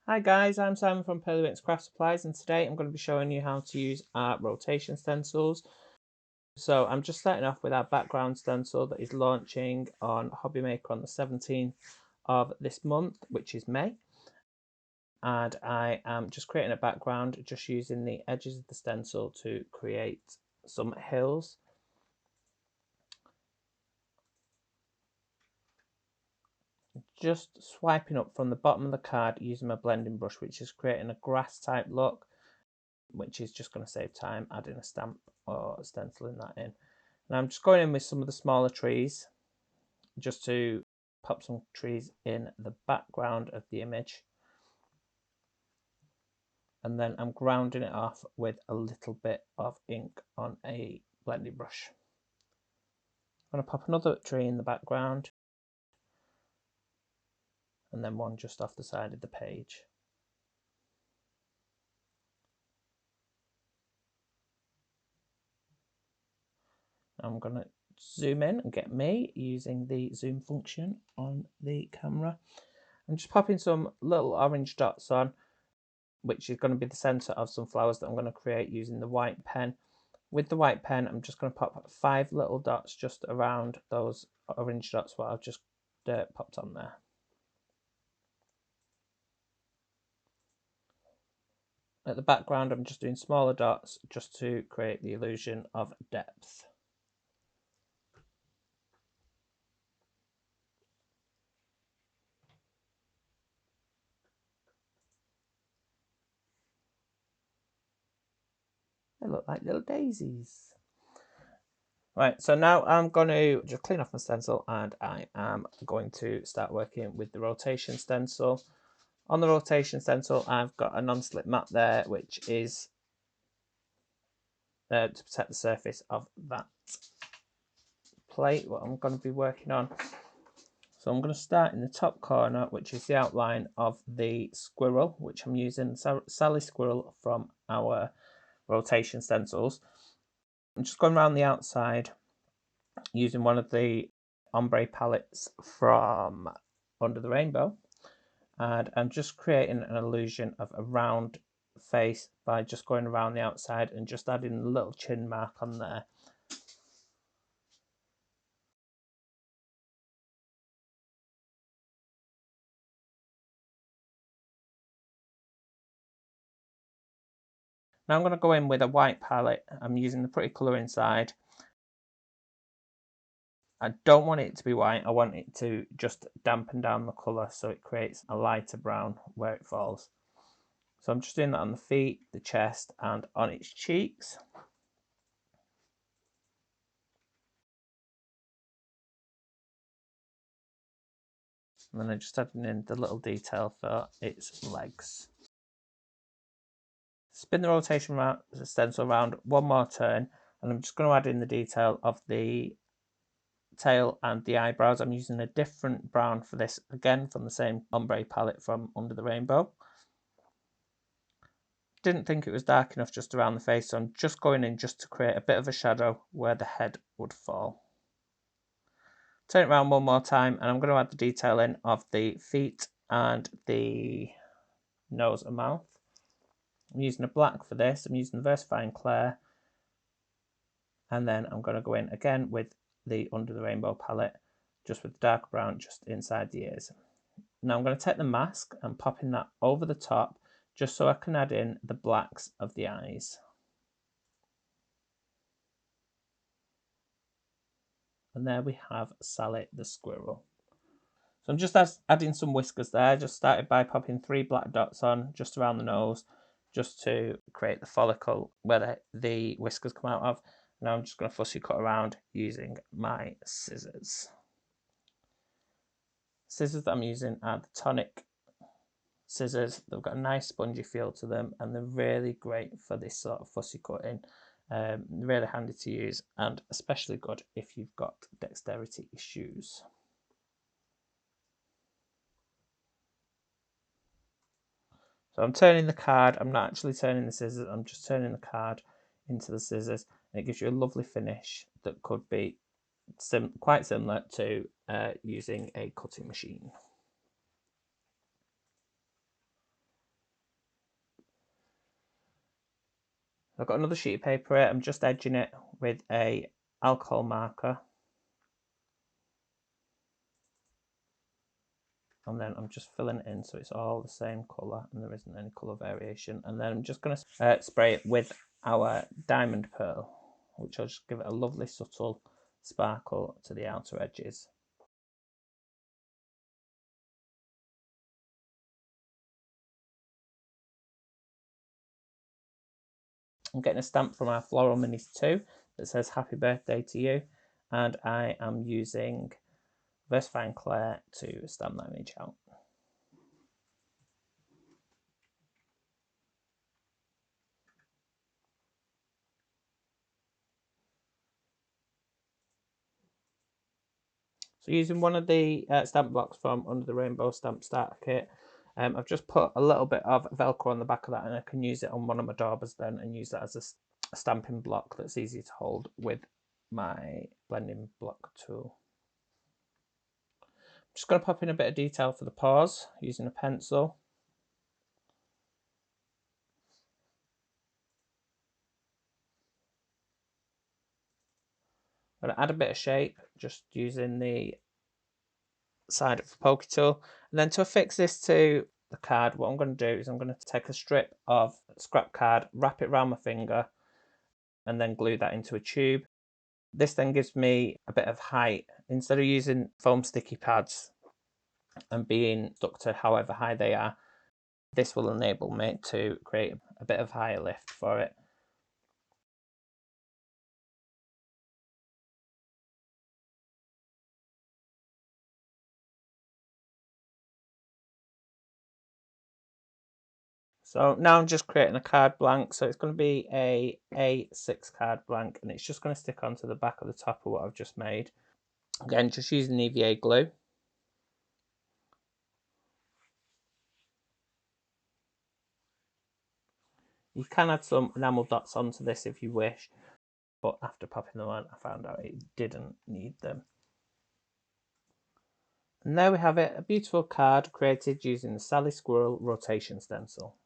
Hi guys, I'm Simon from Pearlywinks Craft Supplies, and today I'm going to be showing you how to use our rotation stencils. So I'm just starting off with our background stencil that is launching on Hobby Maker on the 17th of this month, which is May. And I am just creating a background, just using the edges of the stencil to create some hills. Just swiping up from the bottom of the card using my blending brush, which is creating a grass type look, which is just going to save time adding a stamp or stenciling that in. And I'm just going in with some of the smaller trees just to pop some trees in the background of the image. And then I'm grounding it off with a little bit of ink on a blending brush. I'm going to pop another tree in the background and then one just off the side of the page. I'm going to zoom in and get me using the zoom function on the camera. I'm just popping some little orange dots on, which is going to be the center of some flowers that I'm going to create using the white pen. With the white pen, I'm just going to pop 5 little dots just around those orange dots what I've just popped on there. At the background, I'm just doing smaller dots just to create the illusion of depth. They look like little daisies. Right, so now I'm going to just clean off my stencil and I am going to start working with the rotation stencil. On the rotation stencil, I've got a non-slip mat there, which is to protect the surface of that plate, what I'm going to be working on. So I'm going to start in the top corner, which is the outline of the squirrel, which I'm using Sally Squirrel from our rotation stencils. I'm just going around the outside using one of the ombre palettes from Under the Rainbow, and I'm just creating an illusion of a round face by just going around the outside and just adding a little chin mark on there. Now I'm going to go in with a white palette. I'm using the Pretty Colour Inside. I don't want it to be white, I want it to just dampen down the colour so it creates a lighter brown where it falls. So I'm just doing that on the feet, the chest and on its cheeks. And then I'm just adding in the little detail for its legs. Spin the rotation stencil around one more turn, and I'm just going to add in the detail of the tail and the eyebrows. I'm using a different brown for this, again from the same ombre palette from Under the Rainbow. Didn't think it was dark enough just around the face, so I'm just going in just to create a bit of a shadow where the head would fall. Turn it around one more time, and I'm going to add the detail in of the feet and the nose and mouth. I'm using a black for this. I'm using the Versifying Clair, and then I'm going to go in again with the Under the Rainbow palette, just with the dark brown just inside the ears. Now I'm going to take the mask and pop in that over the top, just so I can add in the blacks of the eyes. And there we have Sally the Squirrel. So I'm just adding some whiskers there. Just started by popping 3 black dots on just around the nose, just to create the follicle where the whiskers come out of. Now I'm just going to fussy cut around using my scissors. Scissors that I'm using are the Tonic scissors. They've got a nice spongy feel to them, and they're really great for this sort of fussy cutting. Really handy to use, and especially good if you've got dexterity issues. So I'm turning the card. I'm not actually turning the scissors. I'm just turning the card into the scissors, and it gives you a lovely finish that could be quite similar to using a cutting machine. I've got another sheet of paper here. I'm just edging it with a alcohol marker. And then I'm just filling it in so it's all the same colour and there isn't any colour variation. And then I'm just going to spray it with our diamond pearl, which will just give it a lovely subtle sparkle to the outer edges. I'm getting a stamp from our Floral Minis 2 that says Happy Birthday to you, and I am using VersaFine Clay to stamp that image out. So using one of the stamp blocks from Under the Rainbow Stamp Starter Kit, I've just put a little bit of Velcro on the back of that, and I can use it on one of my daubers then and use that as a stamping block that's easy to hold with my blending block tool. I'm just going to pop in a bit of detail for the paws using a pencil. I'm going to add a bit of shape just using the side of the pokey tool, and then to affix this to the card, what I'm going to do is I'm going to take a strip of scrap card, wrap it around my finger, and then glue that into a tube. This then gives me a bit of height. Instead of using foam sticky pads and being stuck to however high they are, this will enable me to create a bit of higher lift for it. So now I'm just creating a card blank. So it's going to be a A6 card blank, and it's just going to stick onto the back of the top of what I've just made. Again, just using EVA glue. You can add some enamel dots onto this if you wish, but after popping them on, I found out it didn't need them. And there we have it, a beautiful card created using the Sally Squirrel rotation stencil.